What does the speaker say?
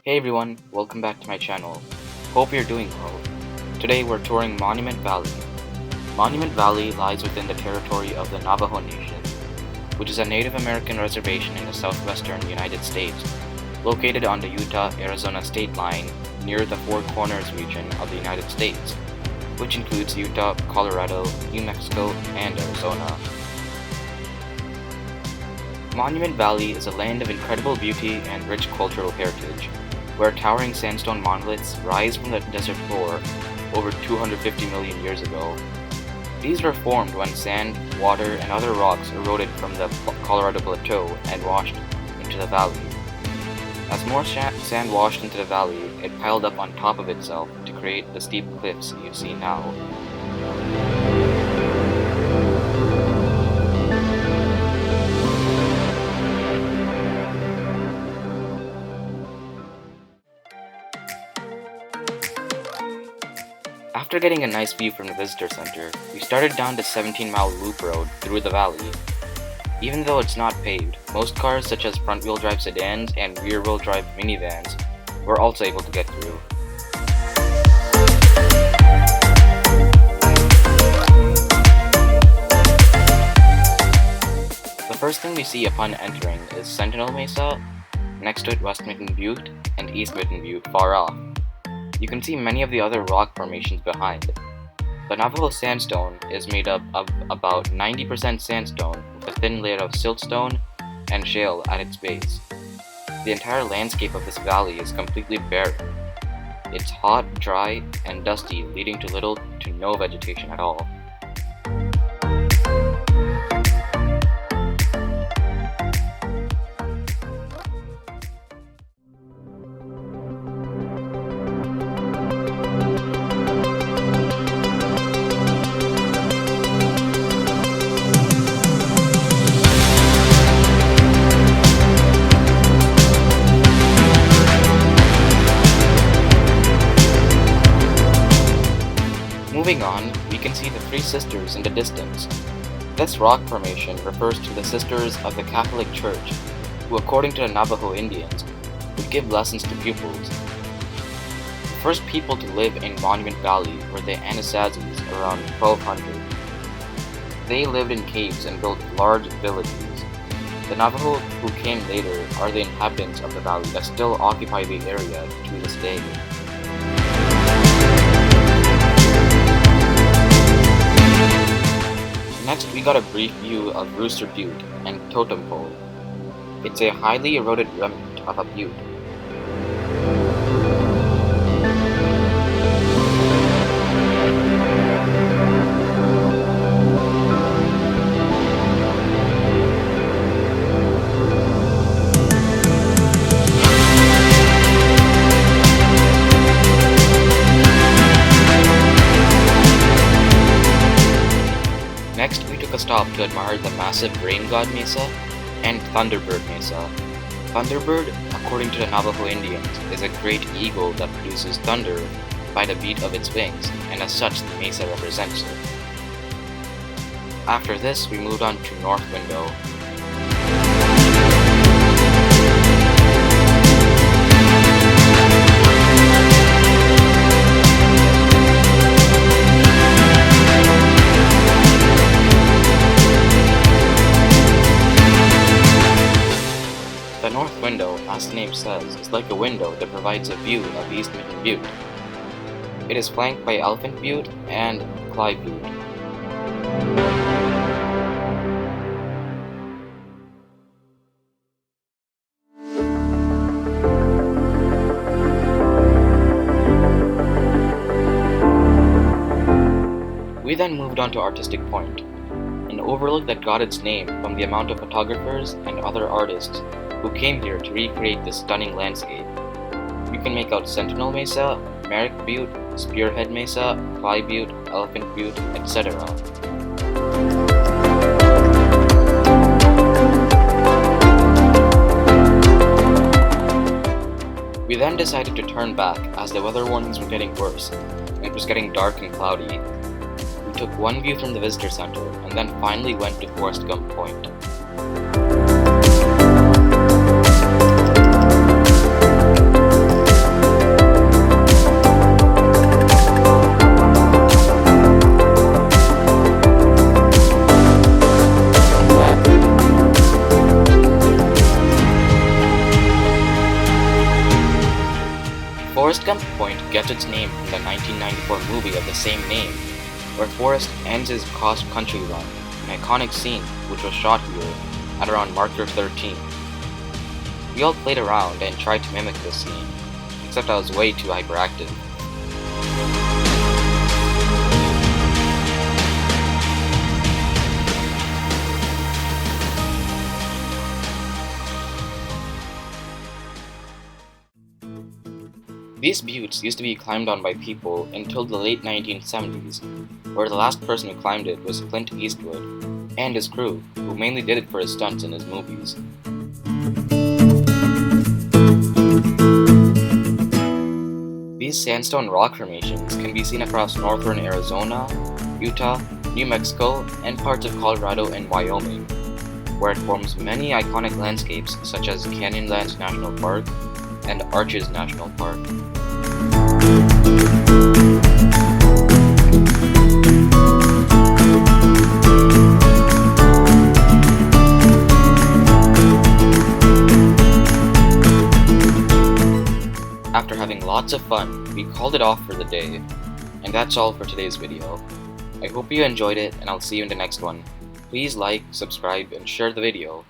Hey everyone, welcome back to my channel. Hope you're doing well. Today we're touring Monument Valley. Monument Valley lies within the territory of the Navajo Nation, which is a Native American reservation in the southwestern United States, located on the Utah-Arizona state line near the Four Corners region of the United States, which includes Utah, Colorado, New Mexico, and Arizona. Monument Valley is a land of incredible beauty and rich cultural heritage, where towering sandstone monoliths rise from the desert floor over 250 million years ago. These were formed when sand, water, and other rocks eroded from the Colorado Plateau and washed into the valley. As more sand washed into the valley, it piled up on top of itself to create the steep cliffs you see now. After getting a nice view from the visitor center, we started down the 17-mile loop road through the valley. Even though it's not paved, most cars such as front-wheel drive sedans and rear-wheel drive minivans were also able to get through. The first thing we see upon entering is Sentinel Mesa, next to it West Mitten Butte, and East Mitten Butte far off. You can see many of the other rock formations behind. The Navajo sandstone is made up of about 90% sandstone with a thin layer of siltstone and shale at its base. The entire landscape of this valley is completely barren. It's hot, dry, and dusty, leading to little to no vegetation at all. Moving on, we can see the Three Sisters in the distance. This rock formation refers to the Sisters of the Catholic Church, who, according to the Navajo Indians, would give lessons to pupils. The first people to live in Monument Valley were the Anasazis around 1200. They lived in caves and built large villages. The Navajo who came later are the inhabitants of the valley that still occupy the area to this day. Next, we got a brief view of Rooster Butte and Totem Pole. It's a highly eroded remnant of a butte. Next, we took a stop to admire the massive Rain God Mesa and Thunderbird Mesa. Thunderbird, according to the Navajo Indians, is a great eagle that produces thunder by the beat of its wings, and as such the mesa represents it. After this, we moved on to North Window. The north window, as the name says, is like a window that provides a view of East Mitten Butte. It is flanked by Elephant Butte and Clive Butte. We then moved on to Artistic Point, an overlook that got its name from the amount of photographers and other artists who came here to recreate this stunning landscape. You can make out Sentinel Mesa, Merrick Butte, Spearhead Mesa, Fly Butte, Elephant Butte, etc. We then decided to turn back as the weather warnings were getting worse and it was getting dark and cloudy. We took one view from the visitor center and then finally went to Forrest Gump Point. Forrest Gump Point gets its name from the 1994 movie of the same name, where Forrest ends his cross-country run, an iconic scene which was shot here at around marker 13. We all played around and tried to mimic this scene, except I was way too hyperactive. These buttes used to be climbed on by people until the late 1970s, where the last person who climbed it was Clint Eastwood and his crew, who mainly did it for his stunts in his movies. These sandstone rock formations can be seen across northern Arizona, Utah, New Mexico, and parts of Colorado and Wyoming, where it forms many iconic landscapes such as Canyonlands National Park and Arches National Park. After having lots of fun, we called it off for the day. And that's all for today's video. I hope you enjoyed it, and I'll see you in the next one. Please like, subscribe, and share the video.